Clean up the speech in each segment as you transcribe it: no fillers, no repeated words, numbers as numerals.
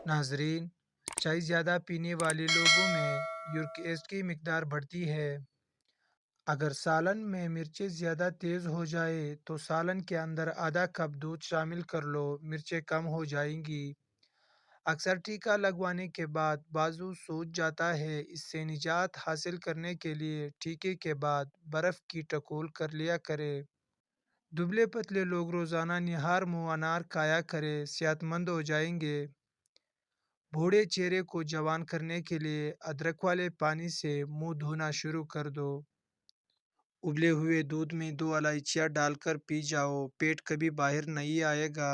ناظرین، چائے زیادہ پینے والے لوگوں میں یورک ایسڈ کی مقدار بڑھتی ہے۔ اگر سالن میں مرچیں زیادہ تیز ہو جائے تو سالن کے اندر آدھا کپ دودھ شامل کر لو، مرچیں کم ہو جائیں گی۔ اکثر ٹیکا لگوانے کے بعد بازو سوج جاتا ہے، اس سے نجات حاصل کرنے کے لیے ٹیکے کے بعد برف کی ٹکول کر لیا کرے۔ دبلے پتلے لوگ روزانہ نہار منہ انار کھایا کرے، صحت مند ہو جائیں گے۔ بوڑھے چہرے کو جوان کرنے کے لیے ادرک والے پانی سے منہ دھونا شروع کر دو۔ ابلے ہوئے دودھ میں 2 الائچیاں ڈال کر پی جاؤ، پیٹ کبھی باہر نہیں آئے گا۔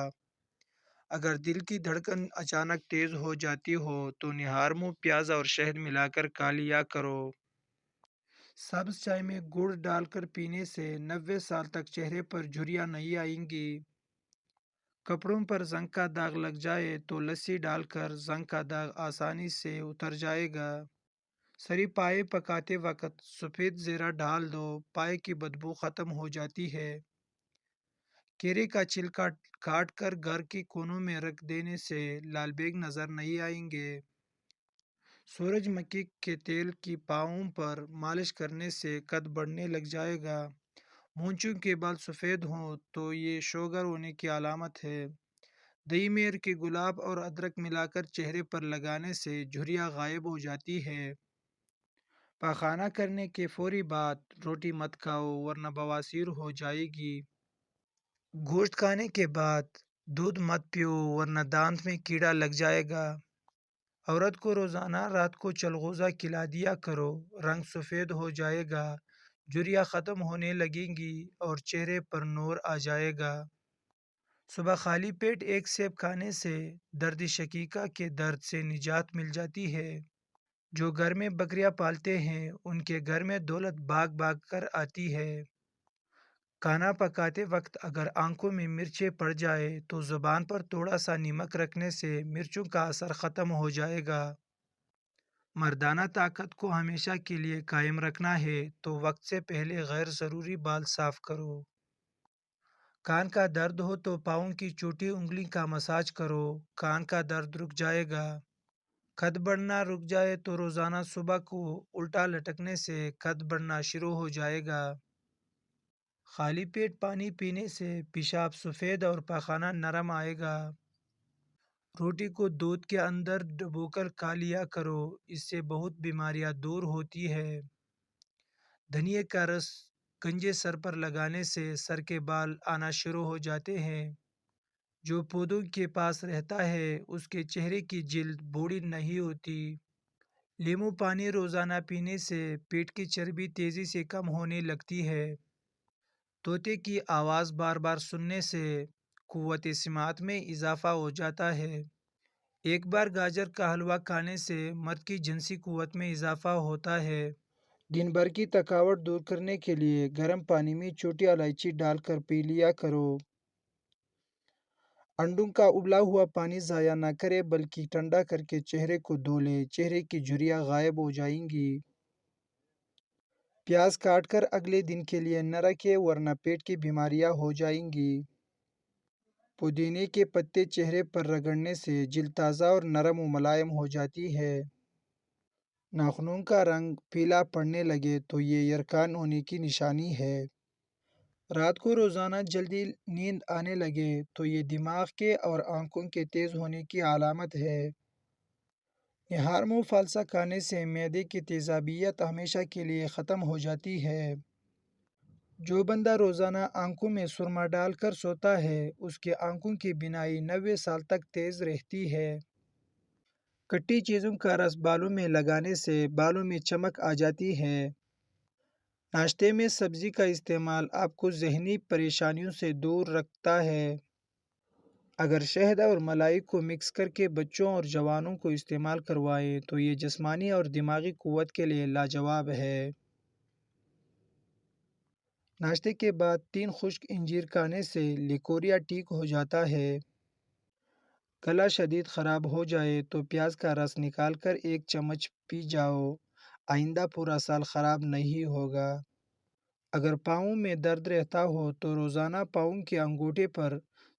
اگر دل کی دھڑکن اچانک تیز ہو جاتی ہو تو نہار منہ پیاز اور شہد ملا کر کھا لیا کرو۔ سبز چائے میں گڑ ڈال کر پینے سے 90 سال تک چہرے پر جھریاں نہیں آئیں گی۔ کپڑوں پر زنگ کا داغ لگ جائے تو لسی ڈال کر زنگ کا داغ آسانی سے اتر جائے گا۔ سری پائے پکاتے وقت سفید زیرہ ڈال دو، پائے کی بدبو ختم ہو جاتی ہے۔ کیرے کا چھلکا کاٹ کر گھر کے کونوں میں رکھ دینے سے لال بیگ نظر نہیں آئیں گے۔ سورج مکھی کے تیل کی پاؤں پر مالش کرنے سے قد بڑھنے لگ جائے گا۔ مونچھوں کے بال سفید ہوں تو یہ شوگر ہونے کی علامت ہے۔ دہی میر کے گلاب اور ادرک ملا کر چہرے پر لگانے سے جھریاں غائب ہو جاتی ہے۔ پاخانہ کرنے کے فوری بعد روٹی مت کھاؤ ورنہ بواسیر ہو جائے گی۔ گوشت کھانے کے بعد دودھ مت پیو ورنہ دانت میں کیڑا لگ جائے گا۔ عورت کو روزانہ رات کو چلغوزہ کھلا دیا کرو، رنگ سفید ہو جائے گا، جھریاں ختم ہونے لگیں گی اور چہرے پر نور آ جائے گا۔ صبح خالی پیٹ ایک سیب کھانے سے درد شقیقہ کے درد سے نجات مل جاتی ہے۔ جو گھر میں بکریاں پالتے ہیں ان کے گھر میں دولت بھاگ بھاگ کر آتی ہے۔ کھانا پکاتے وقت اگر آنکھوں میں مرچیں پڑ جائے تو زبان پر تھوڑا سا نمک رکھنے سے مرچوں کا اثر ختم ہو جائے گا۔ مردانہ طاقت کو ہمیشہ کے لیے قائم رکھنا ہے تو وقت سے پہلے غیر ضروری بال صاف کرو۔ کان کا درد ہو تو پاؤں کی چھوٹی انگلی کا مساج کرو، کان کا درد رک جائے گا۔ قد بڑھنا رک جائے تو روزانہ صبح کو الٹا لٹکنے سے قد بڑھنا شروع ہو جائے گا۔ خالی پیٹ پانی پینے سے پیشاب سفید اور پاخانہ نرم آئے گا۔ روٹی کو دودھ کے اندر ڈبو کر کھا لیا کرو، اس سے بہت بیماریاں دور ہوتی ہے۔ دھنیے کا رس گنجے سر پر لگانے سے سر کے بال آنا شروع ہو جاتے ہیں۔ جو پودوں کے پاس رہتا ہے اس کے چہرے کی جلد بوڑھی نہیں ہوتی۔ لیمو پانی روزانہ پینے سے پیٹ کی چربی تیزی سے کم ہونے لگتی ہے۔ طوطے کی آواز بار بار سننے سے قوت سماعت میں اضافہ ہو جاتا ہے۔ ایک بار گاجر کا حلوہ کھانے سے مرد کی جنسی قوت میں اضافہ ہوتا ہے۔ دن بھر کی تھکاوٹ دور کرنے کے لیے گرم پانی میں چھوٹی الائچی ڈال کر پی لیا کرو۔ انڈوں کا ابلا ہوا پانی ضائع نہ کرے بلکہ ٹھنڈا کر کے چہرے کو دھو لے، چہرے کی جھریاں غائب ہو جائیں گی۔ پیاز کاٹ کر اگلے دن کے لیے نہ رکھے ورنہ پیٹ کی بیماریاں ہو جائیں گی۔ پودینے کے پتے چہرے پر رگڑنے سے جلد تازہ اور نرم و ملائم ہو جاتی ہے۔ ناخنوں کا رنگ پیلا پڑنے لگے تو یہ یرقان ہونے کی نشانی ہے۔ رات کو روزانہ جلدی نیند آنے لگے تو یہ دماغ کے اور آنکھوں کے تیز ہونے کی علامت ہے۔ نہار منہ فالسا کھانے سے معدے کی تیزابیت ہمیشہ کے لیے ختم ہو جاتی ہے۔ جو بندہ روزانہ آنکھوں میں سرما ڈال کر سوتا ہے اس کے آنکھوں کی بینائی 90 سال تک تیز رہتی ہے۔ کھٹی چیزوں کا رس بالوں میں لگانے سے بالوں میں چمک آ جاتی ہے۔ ناشتے میں سبزی کا استعمال آپ کو ذہنی پریشانیوں سے دور رکھتا ہے۔ اگر شہد اور ملائی کو مکس کر کے بچوں اور جوانوں کو استعمال کروائیں تو یہ جسمانی اور دماغی قوت کے لیے لاجواب ہے۔ ناشتے کے بعد 3 خشک انجیر کھانے سے لیکوریا ٹھیک ہو جاتا ہے۔ گلا شدید خراب ہو جائے تو پیاز کا رس نکال کر 1 چمچ پی جاؤ، آئندہ پورا سال خراب نہیں ہوگا۔ اگر پاؤں میں درد رہتا ہو تو روزانہ پاؤں کے انگوٹھے پر